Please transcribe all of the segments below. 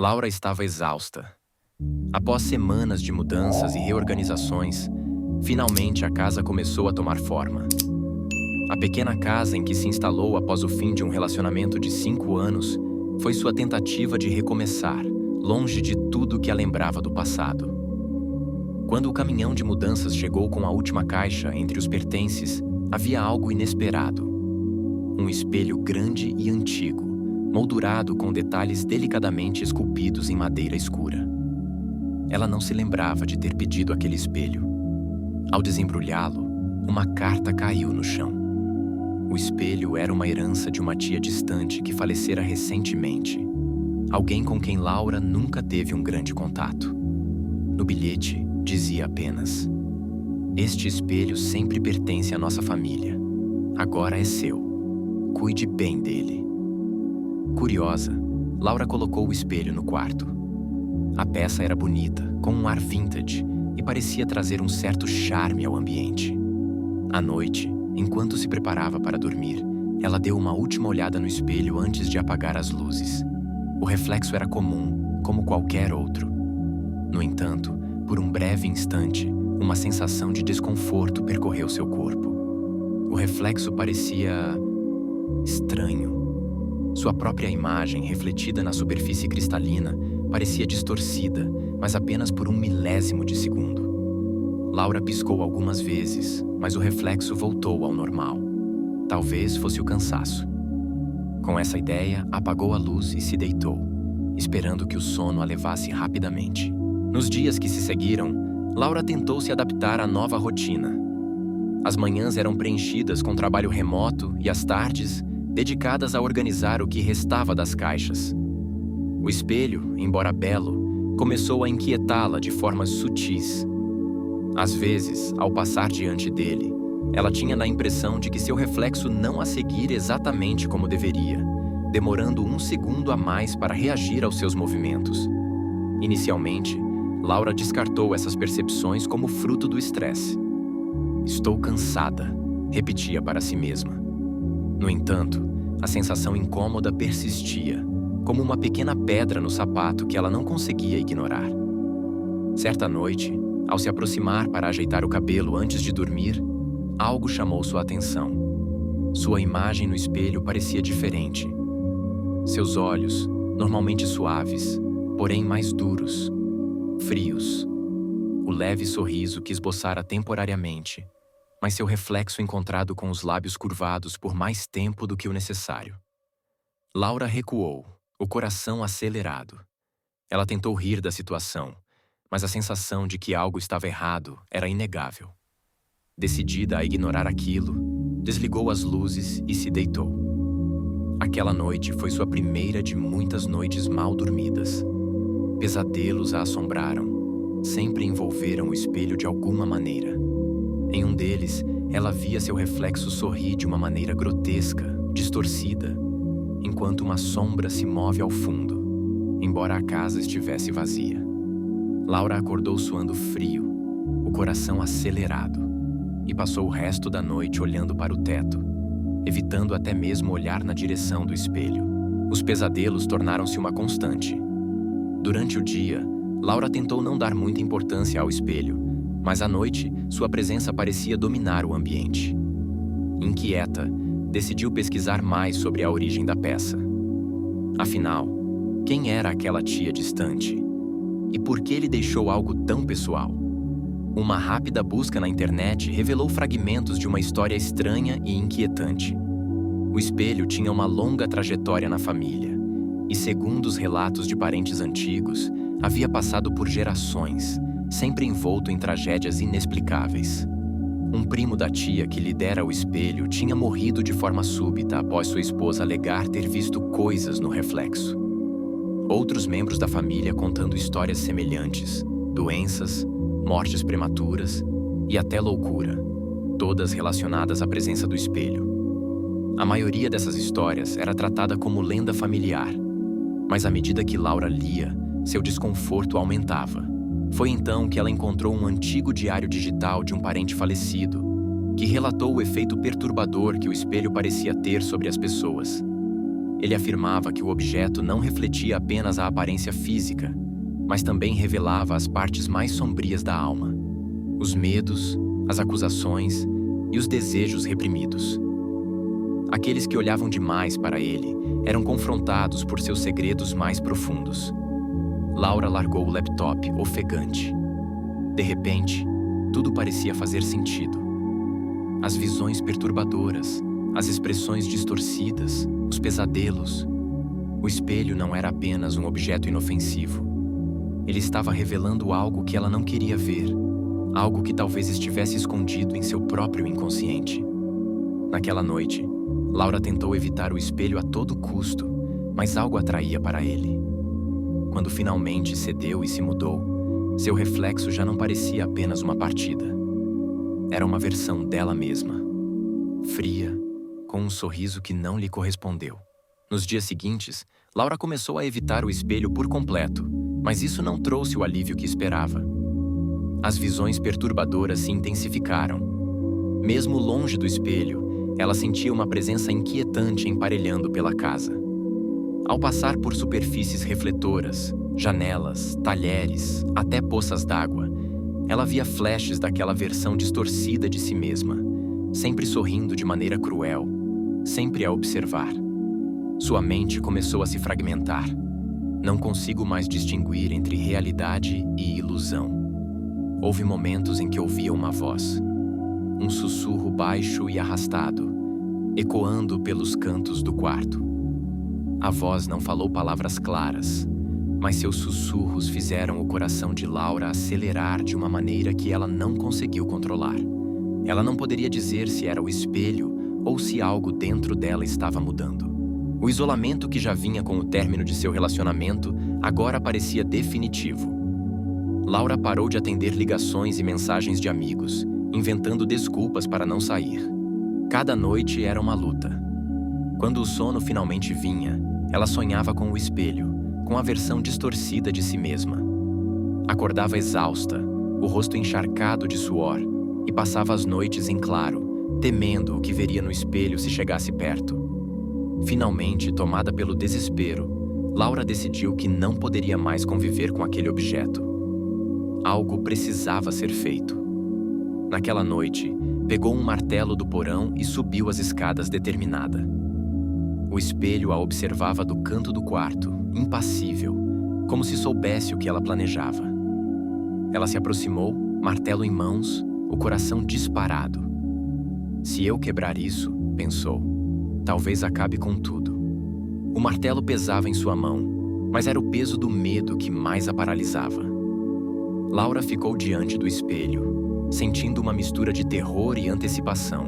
Laura estava exausta. Após semanas de mudanças e reorganizações, finalmente a casa começou a tomar forma. A pequena casa em que se instalou após o fim de um relacionamento de 5 anos foi sua tentativa de recomeçar, longe de tudo que a lembrava do passado. Quando o caminhão de mudanças chegou com a última caixa entre os pertences, havia algo inesperado. Um espelho grande e antigo, moldurado com detalhes delicadamente esculpidos em madeira escura. Ela não se lembrava de ter pedido aquele espelho. Ao desembrulhá-lo, uma carta caiu no chão. O espelho era uma herança de uma tia distante que falecera recentemente. Alguém com quem Laura nunca teve um grande contato. No bilhete, dizia apenas: "Este espelho sempre pertence à nossa família. Agora é seu. Cuide bem dele." Curiosa, Laura colocou o espelho no quarto. A peça era bonita, com um ar vintage, e parecia trazer um certo charme ao ambiente. À noite, enquanto se preparava para dormir, ela deu uma última olhada no espelho antes de apagar as luzes. O reflexo era comum, como qualquer outro. No entanto, por um breve instante, uma sensação de desconforto percorreu seu corpo. O reflexo parecia estranho. Sua própria imagem, refletida na superfície cristalina, parecia distorcida, mas apenas por um milésimo de segundo. Laura piscou algumas vezes, mas o reflexo voltou ao normal. Talvez fosse o cansaço. Com essa ideia, apagou a luz e se deitou, esperando que o sono a levasse rapidamente. Nos dias que se seguiram, Laura tentou se adaptar à nova rotina. As manhãs eram preenchidas com trabalho remoto e as tardes dedicadas a organizar o que restava das caixas. O espelho, embora belo, começou a inquietá-la de formas sutis. Às vezes, ao passar diante dele, ela tinha a impressão de que seu reflexo não a seguir exatamente como deveria, demorando um segundo a mais para reagir aos seus movimentos. Inicialmente, Laura descartou essas percepções como fruto do estresse. "Estou cansada", repetia para si mesma. No entanto, a sensação incômoda persistia, como uma pequena pedra no sapato que ela não conseguia ignorar. Certa noite, ao se aproximar para ajeitar o cabelo antes de dormir, algo chamou sua atenção. Sua imagem no espelho parecia diferente. Seus olhos, normalmente suaves, porém mais duros, frios. O leve sorriso que esboçara temporariamente, mas seu reflexo encontrado com os lábios curvados por mais tempo do que o necessário. Laura recuou, o coração acelerado. Ela tentou rir da situação, mas a sensação de que algo estava errado era inegável. Decidida a ignorar aquilo, desligou as luzes e se deitou. Aquela noite foi sua primeira de muitas noites mal dormidas. Pesadelos a assombraram, sempre envolveram o espelho de alguma maneira. Em um deles, ela via seu reflexo sorrir de uma maneira grotesca, distorcida, enquanto uma sombra se move ao fundo, embora a casa estivesse vazia. Laura acordou suando frio, o coração acelerado, e passou o resto da noite olhando para o teto, evitando até mesmo olhar na direção do espelho. Os pesadelos tornaram-se uma constante. Durante o dia, Laura tentou não dar muita importância ao espelho, mas à noite, sua presença parecia dominar o ambiente. Inquieta, decidiu pesquisar mais sobre a origem da peça. Afinal, quem era aquela tia distante? E por que ele deixou algo tão pessoal? Uma rápida busca na internet revelou fragmentos de uma história estranha e inquietante. O espelho tinha uma longa trajetória na família, e segundo os relatos de parentes antigos, havia passado por gerações, sempre envolto em tragédias inexplicáveis. Um primo da tia que lhe dera o espelho tinha morrido de forma súbita após sua esposa alegar ter visto coisas no reflexo. Outros membros da família contando histórias semelhantes, doenças, mortes prematuras e até loucura, todas relacionadas à presença do espelho. A maioria dessas histórias era tratada como lenda familiar, mas à medida que Laura lia, seu desconforto aumentava. Foi então que ela encontrou um antigo diário digital de um parente falecido, que relatou o efeito perturbador que o espelho parecia ter sobre as pessoas. Ele afirmava que o objeto não refletia apenas a aparência física, mas também revelava as partes mais sombrias da alma, os medos, as acusações e os desejos reprimidos. Aqueles que olhavam demais para ele eram confrontados por seus segredos mais profundos. Laura largou o laptop, ofegante. De repente, tudo parecia fazer sentido. As visões perturbadoras, as expressões distorcidas, os pesadelos. O espelho não era apenas um objeto inofensivo. Ele estava revelando algo que ela não queria ver, algo que talvez estivesse escondido em seu próprio inconsciente. Naquela noite, Laura tentou evitar o espelho a todo custo, mas algo atraía para ele. Quando finalmente cedeu e se mudou, seu reflexo já não parecia apenas uma partida. Era uma versão dela mesma, fria, com um sorriso que não lhe correspondeu. Nos dias seguintes, Laura começou a evitar o espelho por completo, mas isso não trouxe o alívio que esperava. As visões perturbadoras se intensificaram. Mesmo longe do espelho, ela sentia uma presença inquietante emparelhando pela casa. Ao passar por superfícies refletoras, janelas, talheres, até poças d'água, ela via flashes daquela versão distorcida de si mesma, sempre sorrindo de maneira cruel, sempre a observar. Sua mente começou a se fragmentar. Não consigo mais distinguir entre realidade e ilusão. Houve momentos em que ouvia uma voz, um sussurro baixo e arrastado, ecoando pelos cantos do quarto. A voz não falou palavras claras, mas seus sussurros fizeram o coração de Laura acelerar de uma maneira que ela não conseguiu controlar. Ela não poderia dizer se era o espelho ou se algo dentro dela estava mudando. O isolamento que já vinha com o término de seu relacionamento agora parecia definitivo. Laura parou de atender ligações e mensagens de amigos, inventando desculpas para não sair. Cada noite era uma luta. Quando o sono finalmente vinha, ela sonhava com o espelho, com a versão distorcida de si mesma. Acordava exausta, o rosto encharcado de suor, e passava as noites em claro, temendo o que veria no espelho se chegasse perto. Finalmente, tomada pelo desespero, Laura decidiu que não poderia mais conviver com aquele objeto. Algo precisava ser feito. Naquela noite, pegou um martelo do porão e subiu as escadas determinada. O espelho a observava do canto do quarto, impassível, como se soubesse o que ela planejava. Ela se aproximou, martelo em mãos, o coração disparado. Se eu quebrar isso, pensou, talvez acabe com tudo. O martelo pesava em sua mão, mas era o peso do medo que mais a paralisava. Laura ficou diante do espelho, sentindo uma mistura de terror e antecipação.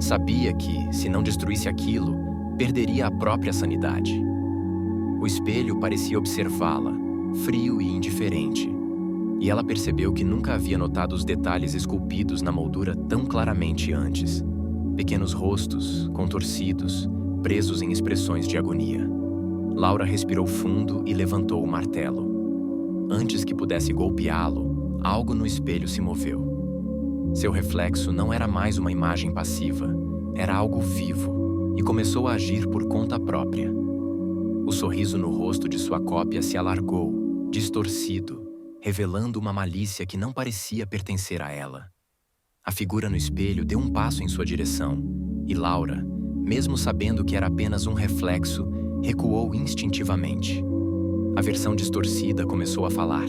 Sabia que, se não destruísse aquilo, perderia a própria sanidade. O espelho parecia observá-la, frio e indiferente, e ela percebeu que nunca havia notado os detalhes esculpidos na moldura tão claramente antes. Pequenos rostos, contorcidos, presos em expressões de agonia. Laura respirou fundo e levantou o martelo. Antes que pudesse golpeá-lo, algo no espelho se moveu. Seu reflexo não era mais uma imagem passiva, era algo vivo, e começou a agir por conta própria. O sorriso no rosto de sua cópia se alargou, distorcido, revelando uma malícia que não parecia pertencer a ela. A figura no espelho deu um passo em sua direção, e Laura, mesmo sabendo que era apenas um reflexo, recuou instintivamente. A versão distorcida começou a falar.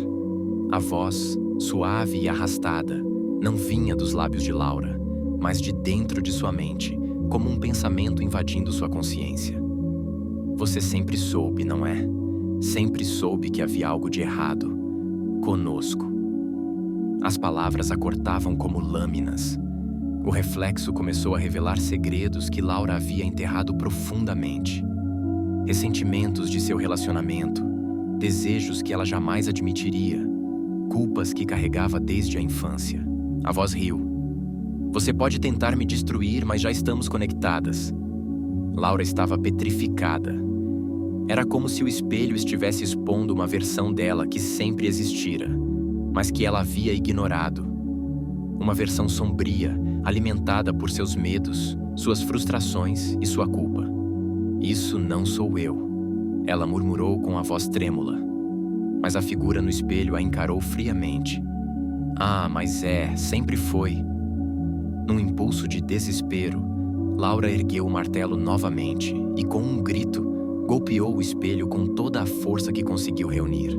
A voz, suave e arrastada, não vinha dos lábios de Laura, mas de dentro de sua mente, como um pensamento invadindo sua consciência. Você sempre soube, não é? Sempre soube que havia algo de errado. Conosco. As palavras a cortavam como lâminas. O reflexo começou a revelar segredos que Laura havia enterrado profundamente. Ressentimentos de seu relacionamento, desejos que ela jamais admitiria, culpas que carregava desde a infância. A voz riu. Você pode tentar me destruir, mas já estamos conectadas. Laura estava petrificada. Era como se o espelho estivesse expondo uma versão dela que sempre existira, mas que ela havia ignorado. Uma versão sombria, alimentada por seus medos, suas frustrações e sua culpa. Isso não sou eu, ela murmurou com a voz trêmula. Mas a figura no espelho a encarou friamente. Ah, mas sempre foi. Num impulso de desespero, Laura ergueu o martelo novamente e, com um grito, golpeou o espelho com toda a força que conseguiu reunir.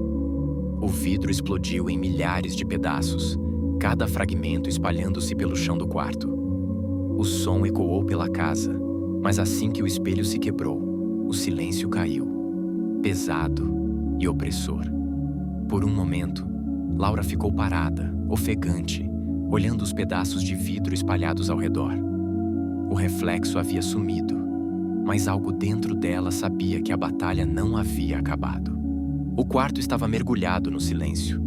O vidro explodiu em milhares de pedaços, cada fragmento espalhando-se pelo chão do quarto. O som ecoou pela casa, mas assim que o espelho se quebrou, o silêncio caiu, pesado e opressor. Por um momento, Laura ficou parada, ofegante, olhando os pedaços de vidro espalhados ao redor. O reflexo havia sumido, mas algo dentro dela sabia que a batalha não havia acabado. O quarto estava mergulhado no silêncio.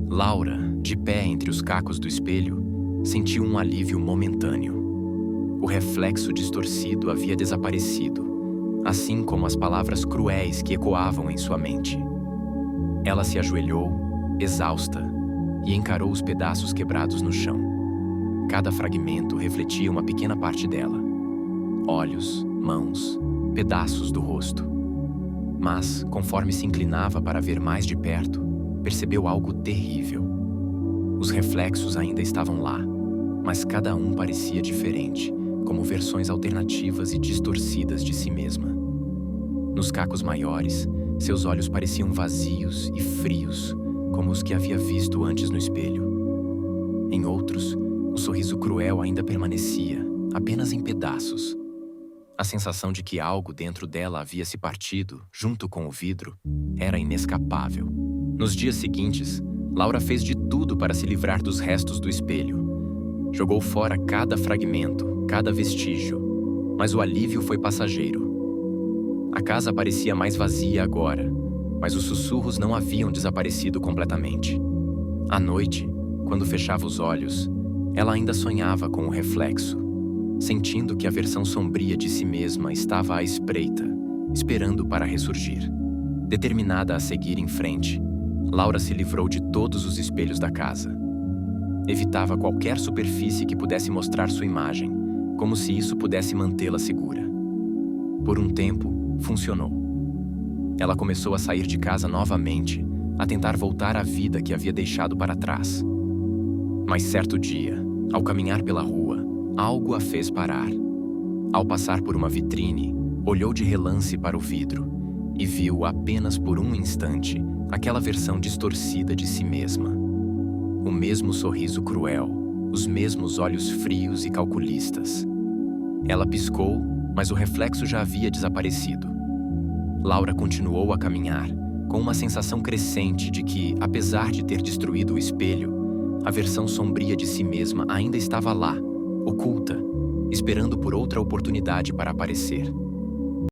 Laura, de pé entre os cacos do espelho, sentiu um alívio momentâneo. O reflexo distorcido havia desaparecido, assim como as palavras cruéis que ecoavam em sua mente. Ela se ajoelhou, exausta, e encarou os pedaços quebrados no chão. Cada fragmento refletia uma pequena parte dela. Olhos, mãos, pedaços do rosto. Mas, conforme se inclinava para ver mais de perto, percebeu algo terrível. Os reflexos ainda estavam lá, mas cada um parecia diferente, como versões alternativas e distorcidas de si mesma. Nos cacos maiores, seus olhos pareciam vazios e frios, como os que havia visto antes no espelho. Em outros, o sorriso cruel ainda permanecia, apenas em pedaços. A sensação de que algo dentro dela havia se partido, junto com o vidro, era inescapável. Nos dias seguintes, Laura fez de tudo para se livrar dos restos do espelho. Jogou fora cada fragmento, cada vestígio, mas o alívio foi passageiro. A casa parecia mais vazia agora, mas os sussurros não haviam desaparecido completamente. À noite, quando fechava os olhos, ela ainda sonhava com o reflexo, sentindo que a versão sombria de si mesma estava à espreita, esperando para ressurgir. Determinada a seguir em frente, Laura se livrou de todos os espelhos da casa. Evitava qualquer superfície que pudesse mostrar sua imagem, como se isso pudesse mantê-la segura. Por um tempo, funcionou. Ela começou a sair de casa novamente, a tentar voltar à vida que havia deixado para trás. Mas certo dia, ao caminhar pela rua, algo a fez parar. Ao passar por uma vitrine, olhou de relance para o vidro e viu apenas por um instante aquela versão distorcida de si mesma. O mesmo sorriso cruel, os mesmos olhos frios e calculistas. Ela piscou, mas o reflexo já havia desaparecido. Laura continuou a caminhar, com uma sensação crescente de que, apesar de ter destruído o espelho, a versão sombria de si mesma ainda estava lá, oculta, esperando por outra oportunidade para aparecer.